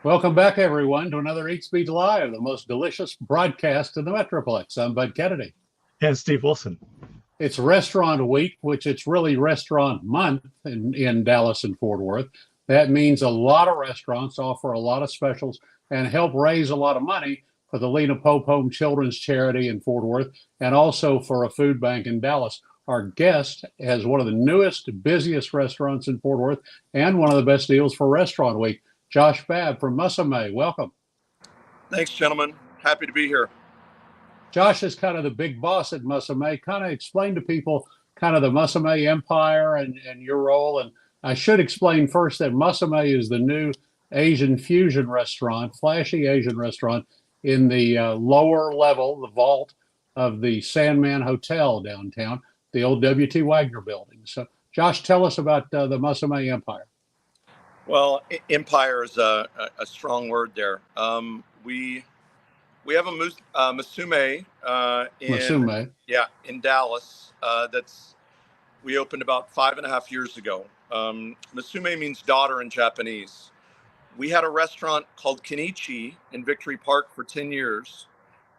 Welcome back, everyone, to another Eat Speed Live, the most delicious broadcast in the Metroplex. I'm Bud Kennedy. And Steve Wilson. It's Restaurant Week, which it's really Restaurant Month in Dallas and Fort Worth. That means a lot of restaurants offer a lot of specials and help raise a lot of money for the Lena Pope Home Children's Charity in Fort Worth and also for a food bank in Dallas. Our guest has one of the newest, busiest restaurants in Fort Worth and one of the best deals for Restaurant Week. Josh Babb from Musume, welcome. Thanks, gentlemen. Happy to be here. Josh is kind of the big boss at Musume. Kind of explain to people kind of the Musume empire and your role. And I should explain first that Musume is the new Asian fusion restaurant, flashy Asian restaurant in the lower level, the vault of the Sandman Hotel downtown, the old W.T. Wagner building. So, Josh, tell us about the Musume empire. Well, empire is a strong word there. We have a Musume in Dallas. We opened about 5.5 years ago. Musume means daughter in Japanese. We had a restaurant called Kenichi in Victory Park for 10 years.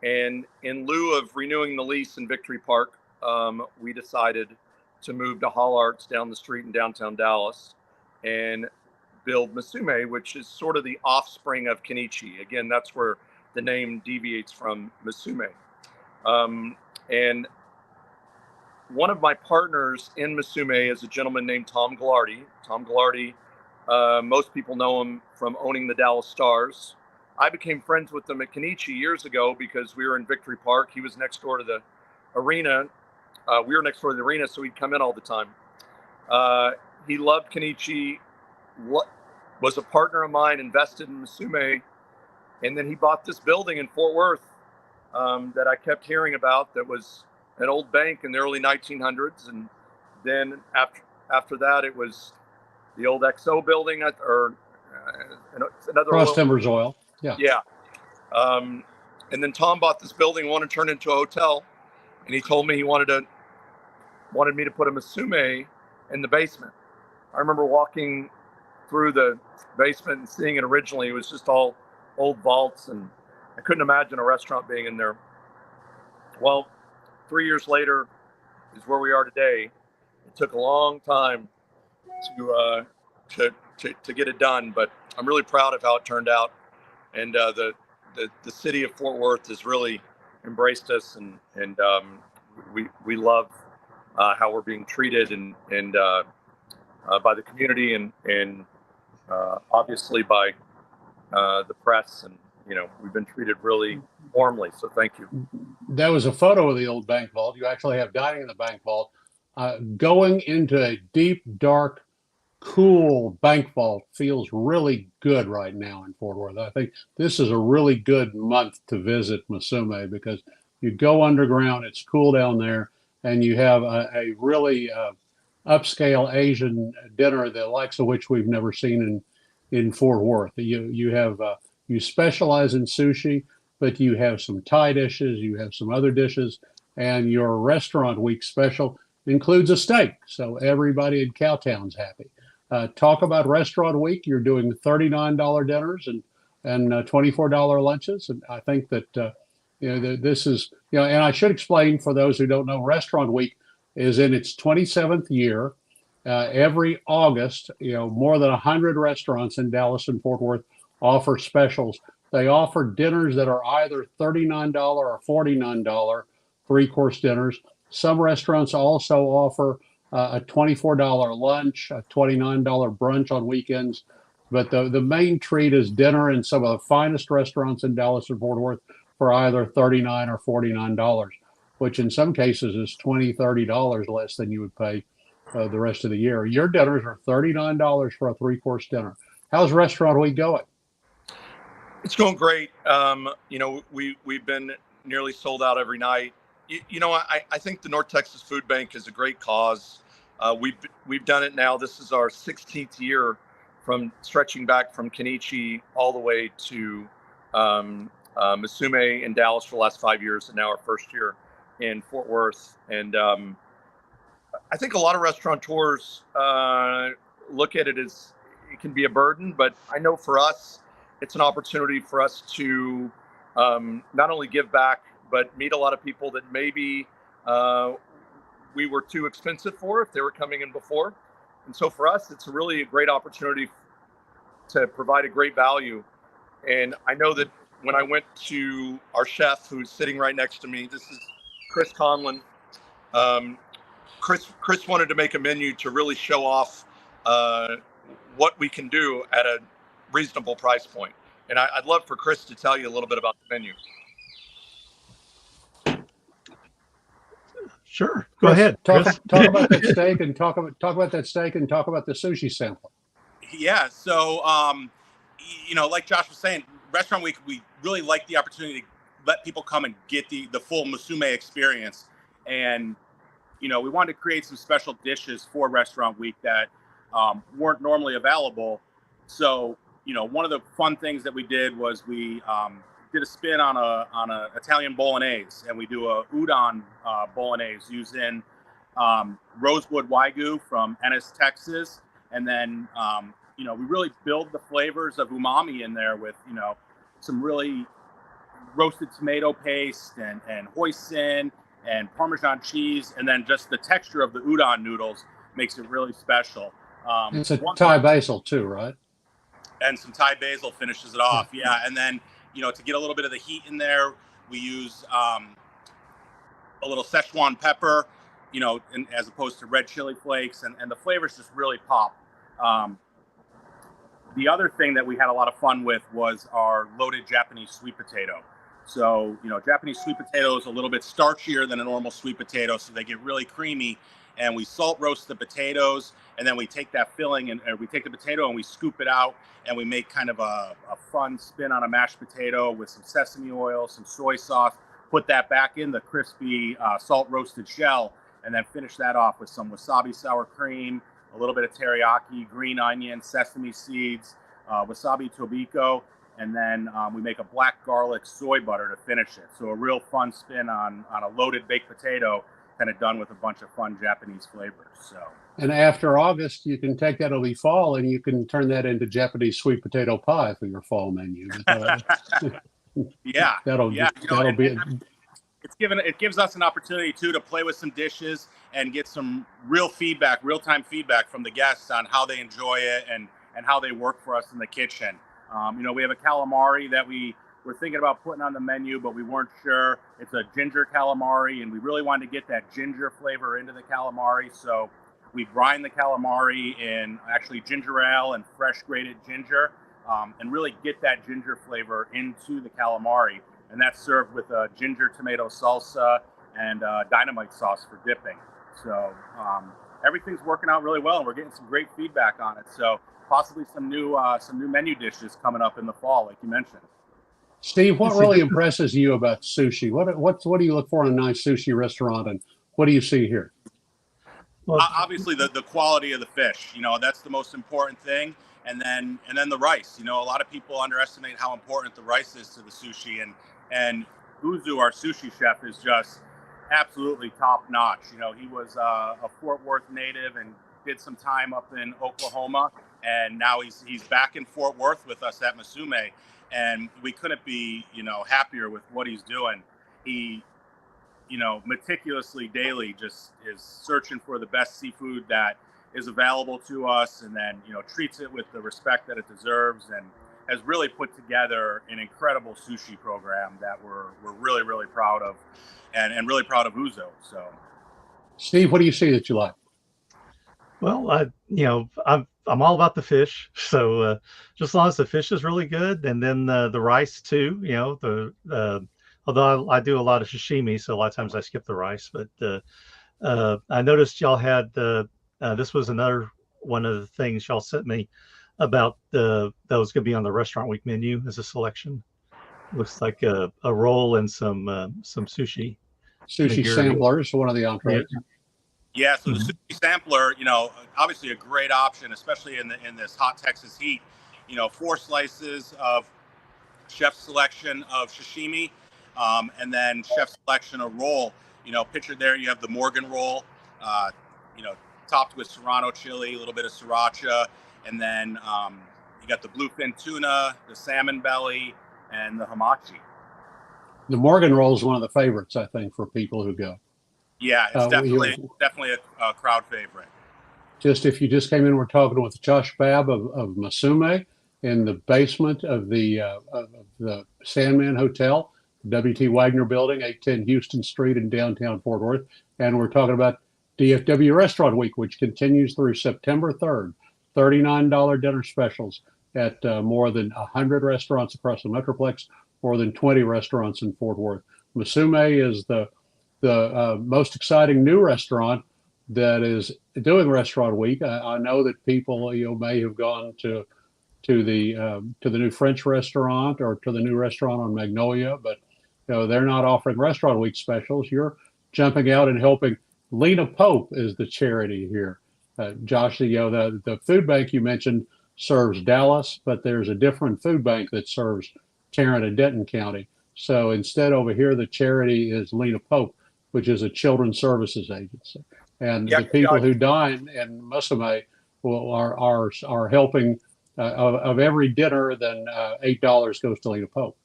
And in lieu of renewing the lease in Victory Park, we decided to move to Hall Arts down the street in downtown Dallas and build Musume, which is sort of the offspring of Kenichi. Again, that's where the name deviates from Musume. And one of my partners in Musume is a gentleman named Tom Ghilardi. Tom Ghilardi, most people know him from owning the Dallas Stars. I became friends with him at Kenichi years ago because we were in Victory Park. He was next door to the arena. We were next door to the arena, so he'd come in all the time. He loved Kenichi, was a partner of mine, invested in Musume, and then he bought this building in Fort Worth that I kept hearing about that was an old bank in the early 1900s. And then after that, it was the old XO building or another Cross Timbers Oil. Yeah. And then Tom bought this building, wanted to turn it into a hotel, and he told me he wanted me to put a Musume in the basement. I remember walking through the basement and seeing it originally. It was just all old vaults, and I couldn't imagine a restaurant being in there. Well, 3 years later is where we are today. It took a long time to get it done, but I'm really proud of how it turned out. And the city of Fort Worth has really embraced us, and we love how we're being treated and by the community and obviously by the press, and we've been treated really warmly, so thank you. That was a photo of the old bank vault. You actually have dining in the bank vault. Going into a deep, dark, cool bank vault feels really good right now in Fort Worth. I think this is a really good month to visit Musume because you go underground, it's cool down there, and you have a really upscale Asian dinner, the likes of which we've never seen in Fort Worth. You specialize in sushi, but you have some Thai dishes, you have some other dishes, and your Restaurant Week special includes a steak. So everybody in Cowtown's happy. Talk about Restaurant Week. You're doing $39 dinners and $24 lunches, and I think that this is and I should explain for those who don't know, Restaurant Week is in its 27th year. Every August, more than 100 restaurants in Dallas and Fort Worth offer specials. They offer dinners that are either $39 or $49 three-course dinners. Some restaurants also offer a $24 lunch, a $29 brunch on weekends. But the main treat is dinner in some of the finest restaurants in Dallas and Fort Worth for either $39 or $49, which in some cases is $20, $30 less than you would pay the rest of the year. Your dinners are $39 for a three-course dinner. How's Restaurant Week going? It's going great. We've been nearly sold out every night. I think the North Texas Food Bank is a great cause. We've done it now. This is our 16th year, from stretching back from Kenichi all the way to Musume in Dallas for the last 5 years, and now our first year in Fort Worth. And I think a lot of restaurateurs look at it as it can be a burden, but I know for us, it's an opportunity for us to not only give back, but meet a lot of people that maybe we were too expensive for if they were coming in before. And so for us, it's really a great opportunity to provide a great value. And I know that when I went to our chef, who's sitting right next to me, this is Chris Conlon. Chris wanted to make a menu to really show off what we can do at a reasonable price point. And I'd love for Chris to tell you a little bit about the menu. Sure. Go ahead. Talk about that steak and talk about the sushi sample. Yeah. So, like Josh was saying, Restaurant Week, we really like the opportunity to let people come and get the full Musume experience. And, we wanted to create some special dishes for Restaurant Week that weren't normally available. So, one of the fun things that we did was we did a spin on a Italian bolognese, and we do a udon bolognese using rosewood wagyu from Ennis, Texas, and then we really build the flavors of umami in there with some really roasted tomato paste and hoisin and Parmesan cheese, and then just the texture of the udon noodles makes it really special. It's a Thai basil too, right? And some Thai basil finishes it off. Yeah. And then, to get a little bit of the heat in there, we use a little Szechuan pepper, as opposed to red chili flakes, and the flavors just really pop. The other thing that we had a lot of fun with was our loaded Japanese sweet potato. So, Japanese sweet potato is a little bit starchier than a normal sweet potato, so they get really creamy. And we salt roast the potatoes, and then we take that filling and we take the potato and we scoop it out, and we make kind of a fun spin on a mashed potato with some sesame oil, some soy sauce, put that back in the crispy salt roasted shell, and then finish that off with some wasabi sour cream, a little bit of teriyaki, green onion, sesame seeds, wasabi tobiko, and then we make a black garlic soy butter to finish it. So a real fun spin on a loaded baked potato, kind of done with a bunch of fun Japanese flavors. So, and after August, you can take that, it'll be fall, and you can turn that into Japanese sweet potato pie for your fall menu. Yeah, that'll be. It gives us an opportunity too to play with some dishes and get some real-time feedback from the guests on how they enjoy it and how they work for us in the kitchen. We have a calamari that we're thinking about putting on the menu, but we weren't sure. It's a ginger calamari, and we really wanted to get that ginger flavor into the calamari. So we brine the calamari in actually ginger ale and fresh grated ginger, and really get that ginger flavor into the calamari. And that's served with a ginger tomato salsa and dynamite sauce for dipping. So everything's working out really well, and we're getting some great feedback on it. So possibly some new menu dishes coming up in the fall, like you mentioned. Steve, what really impresses you about sushi? What do you look for in a nice sushi restaurant, and what do you see here? Well, obviously the quality of the fish, that's the most important thing. And then the rice, a lot of people underestimate how important the rice is to the sushi, and Uzu, our sushi chef, is just absolutely top notch. He was a Fort Worth native and did some time up in Oklahoma, and now he's back in Fort Worth with us at Musume, and we couldn't be happier with what he's doing. He meticulously daily just is searching for the best seafood that is available to us, and then treats it with the respect that it deserves, and has really put together an incredible sushi program that we're really, really proud of, and really proud of Uzo. So, Steve, what do you see that you like? Well, I'm all about the fish. So just as long as the fish is really good, and then the rice too. Although I do a lot of sashimi, so a lot of times I skip the rice. But I noticed y'all had This was another one of the things y'all sent me about that was going to be on the restaurant week menu as a selection. Looks like a roll and some sushi. Sushi Nigiri. samplers, one of the entrees. Yeah, so the Mhm. sushi sampler, obviously a great option, especially in this hot Texas heat. 4 slices of chef selection of sashimi, and then chef selection of roll. Pictured there, you have the Morgan roll, uh, you know, topped with Serrano chili, a little bit of sriracha, and then you got the bluefin tuna, the salmon belly, and the hamachi. The Morgan roll is one of the favorites, I think, for people who go. Yeah, it's You- definitely a crowd favorite. Just if you just came in, we're talking with Josh Babb of Musume in the basement of the Sandman Hotel, W.T. Wagner Building, 810 Houston Street in downtown Fort Worth. And we're talking about DFW Restaurant Week, which continues through September 3rd. $39 dinner specials at more than 100 restaurants across the Metroplex, more than 20 restaurants in Fort Worth. Musume is the most exciting new restaurant that is doing Restaurant Week. I know that people may have gone to the new French restaurant or to the new restaurant on Magnolia, but they're not offering Restaurant Week specials. You're jumping out and helping. Lena Pope is the charity here. Josh, the food bank you mentioned serves Dallas, but there's a different food bank that serves Tarrant and Denton County. So instead, over here, the charity is Lena Pope, which is a children's services agency. And Yeah, the people yeah. who dine in Musume are helping. Of every dinner, then $8 goes to Lena Pope.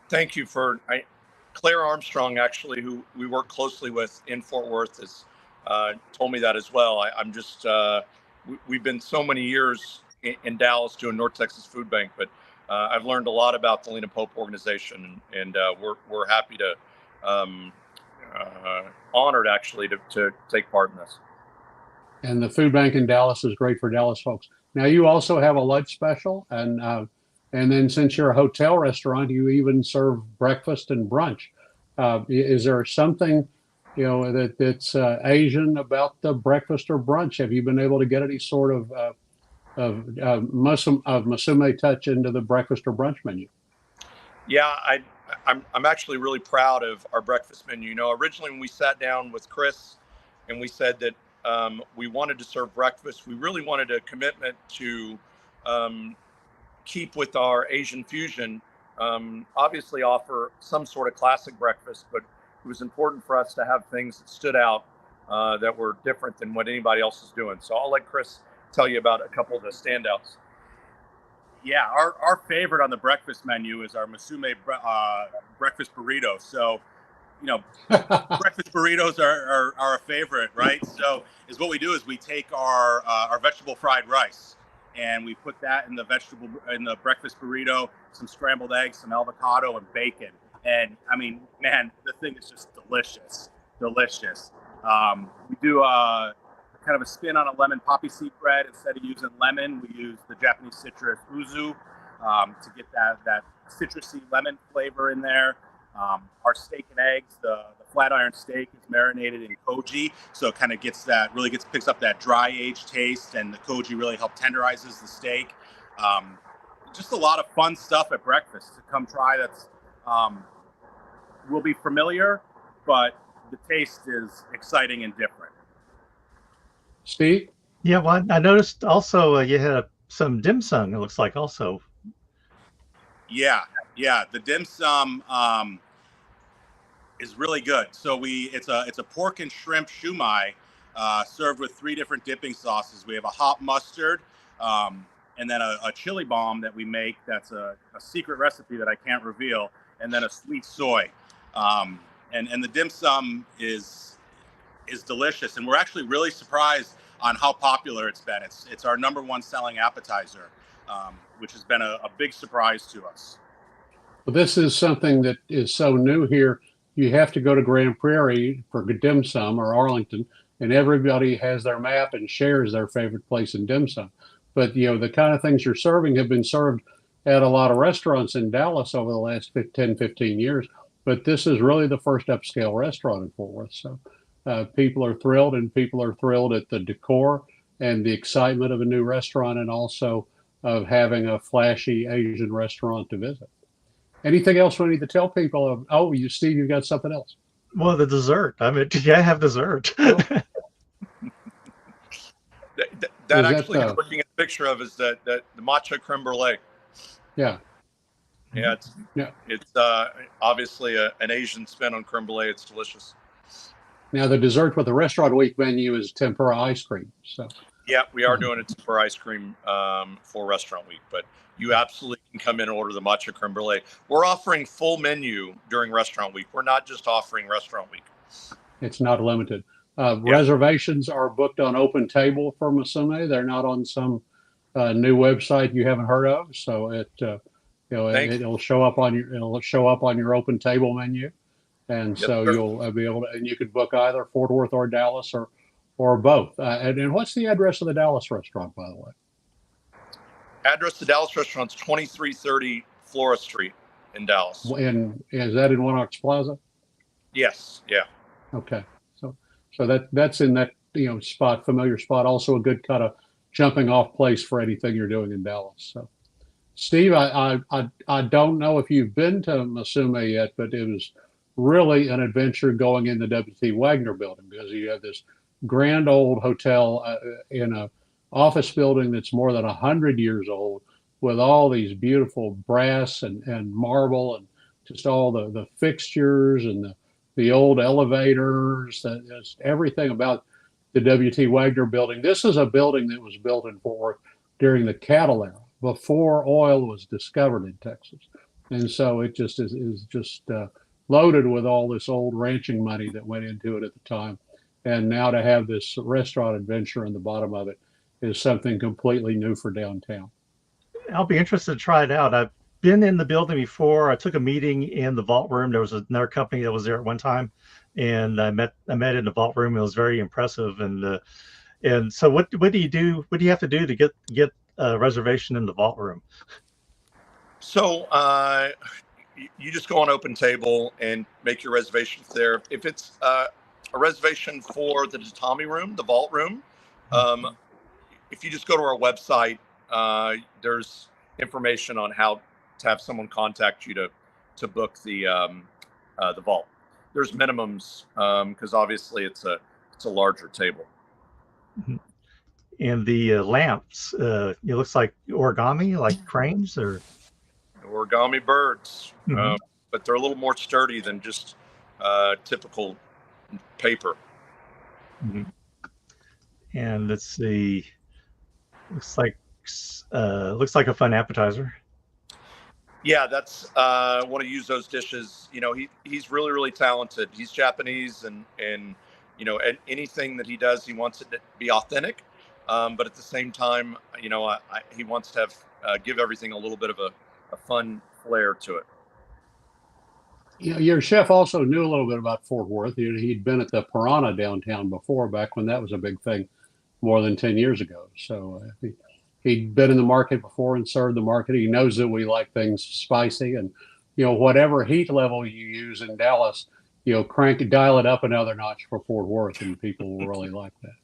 Thank you for Claire Armstrong, actually, who we work closely with in Fort Worth, has told me that as well. I'm just we've been so many years in Dallas doing North Texas Food Bank, but I've learned a lot about the Lena Pope organization, and we're happy to honored actually to take part in this. And the food bank in Dallas is great for Dallas folks. Now you also have a lunch special, and then since you're a hotel restaurant, you even serve breakfast and brunch. Is there something that's Asian about the breakfast or brunch? Have you been able to get any sort of Musume touch into the breakfast or brunch menu? Yeah, I'm actually really proud of our breakfast menu. Originally when we sat down with Chris and we said that we wanted to serve breakfast, we really wanted a commitment to keep with our Asian fusion, obviously offer some sort of classic breakfast, but it was important for us to have things that stood out, that were different than what anybody else is doing. So I'll let Chris tell you about a couple of the standouts. Yeah, our favorite on the breakfast menu is our Musume breakfast burrito. So, breakfast burritos are a favorite, right? So, what we do is we take our vegetable fried rice and we put that in the breakfast burrito, some scrambled eggs, some avocado, and bacon. And I mean, man, the thing is just delicious. We do kind of a spin on a lemon poppy seed bread. Instead of using lemon, we use the Japanese citrus uzu to get that citrusy lemon flavor in there. Our steak and eggs, the flat iron steak is marinated in koji, so it kind of picks up that dry aged taste, and the koji really tenderizes the steak. Just a lot of fun stuff at breakfast to come try. That's will be familiar, but the taste is exciting and different. Steve? Yeah, well, I noticed also you had some dim sum, it looks like, also. Yeah. The dim sum is really good. So it's a pork and shrimp shumai served with 3 different dipping sauces. We have a hot mustard, and then a chili bomb that we make. That's a secret recipe that I can't reveal, and then a sweet soy. And the dim sum is delicious, and we're actually really surprised on how popular it's been. It's our #1 selling appetizer, which has been a big surprise to us. Well, this is something that is so new here. You have to go to Grand Prairie for dim sum or Arlington, and everybody has their map and shares their favorite place in dim sum. But the kind of things you're serving have been served at a lot of restaurants in Dallas over the last 10, 15 years. But this is really the first upscale restaurant in Fort Worth. So people are thrilled, and people are thrilled at the decor and the excitement of a new restaurant, and also of having a flashy Asian restaurant to visit. Anything else we need to tell people of? Oh, Steve, you've got something else. Well, the dessert. I mean, yeah, I have dessert. Oh. That Is actually, that, I'm looking at a picture of is that the matcha creme brulee. Yeah. Yeah, Yeah. It's obviously an Asian spin on creme brulee. It's delicious. Now the dessert with the restaurant week menu is tempura ice cream. So yeah, we are doing a tempura ice cream for restaurant week, but you absolutely can come in and order the matcha creme brulee. We're offering full menu during restaurant week. We're not just offering restaurant week. It's not limited. Reservations are booked on Open Table for Musume. They're not on some new website you haven't heard of. So it'll show up on your Open Table menu, and Yes, so sir. you'll be able to, and you could book either Fort Worth or Dallas or both. And what's the address of the Dallas restaurant, by the way? Address to Dallas restaurant's 2330 Flora Street in Dallas. Is that in One Ox Plaza? Yes. Yeah. Okay. So that's in that familiar spot. Also a good kind of jumping off place for anything you're doing in Dallas. So, Steve, I don't know if you've been to Musume yet, but it was really an adventure going in the W.T. Wagner building, because you have this grand old hotel in a office building that's more than 100 years old, with all these beautiful brass and marble and just all the fixtures and the old elevators, everything about the W.T. Wagner building. This is a building that was built in Fort Worth during the cattle era, before oil was discovered in Texas. And so it just is just loaded with all this old ranching money that went into it at the time. And now to have this restaurant adventure in the bottom of it is something completely new for downtown. I'll be interested to try it out. I've been in the building before. I took a meeting in the vault room. There was another company that was there at one time, and I met in the vault room. It was very impressive. And so what do you do? What do you have to do to get a reservation in the vault room? So you just go on Open Table and make your reservations there. If it's a reservation for the tatami room, the vault room, if you just go to our website, there's information on how to have someone contact you to book the vault. There's minimums because obviously it's a larger table. And the lamps, it looks like origami, like cranes or origami birds, but they're a little more sturdy than just typical paper. And let's see, looks like a fun appetizer. Yeah, that's want to use those dishes. He's really, really talented. He's Japanese, and anything that he does, he wants it to be authentic. But at the same time, he wants to have give everything a little bit of a fun flair to it. Your chef also knew a little bit about Fort Worth. He'd been at the Piranha downtown before, back when that was a big thing more than 10 years ago. So he'd been in the market before and served the market. He knows that we like things spicy, and whatever heat level you use in Dallas, dial it up another notch for Fort Worth, and people will really like that.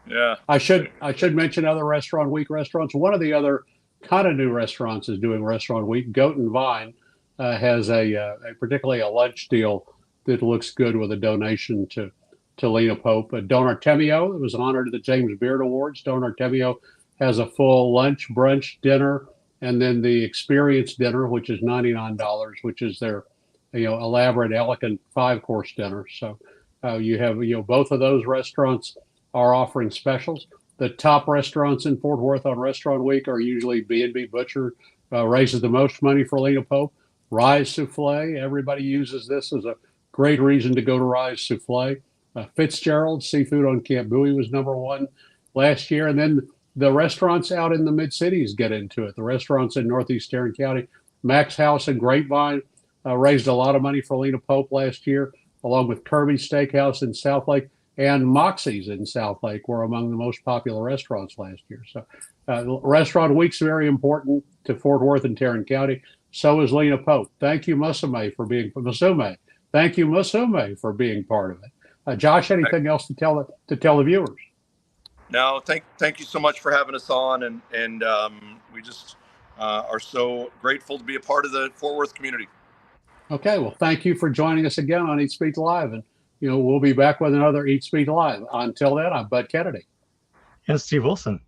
Yeah. I should mention other Restaurant Week restaurants. One of the other kind of new restaurants is doing Restaurant Week. Goat and Vine has particularly a lunch deal that looks good, with a donation to Lena Pope. Don Artemio was honored at the James Beard Awards. Don Artemio has a full lunch, brunch, dinner, and then the experience dinner, which is $99, which is their elaborate, elegant 5-course dinner. So you have both of those restaurants are offering specials. The top restaurants in Fort Worth on Restaurant Week are usually B&B Butcher, raises the most money for Lena Pope. Rise Souffle, everybody uses this as a great reason to go to Rise Souffle. Fitzgerald Seafood on Camp Bowie was #1 last year. And then the restaurants out in the mid-cities get into it. The restaurants in Northeast Tarrant County, Max House and Grapevine raised a lot of money for Lena Pope last year, along with Kirby's Steakhouse in Southlake, and Moxie's in Southlake were among the most popular restaurants last year. So Restaurant Week's very important to Fort Worth and Tarrant County. So is Lena Pope. Thank you, Musume, for being part of it. Josh, anything else to tell the viewers? No, thank you so much for having us on, and we just are so grateful to be a part of the Fort Worth community. Okay, well, thank you for joining us again on Eat Speak Live, and we'll be back with another Eat Speak Live. Until then, I'm Bud Kennedy And Steve Wilson.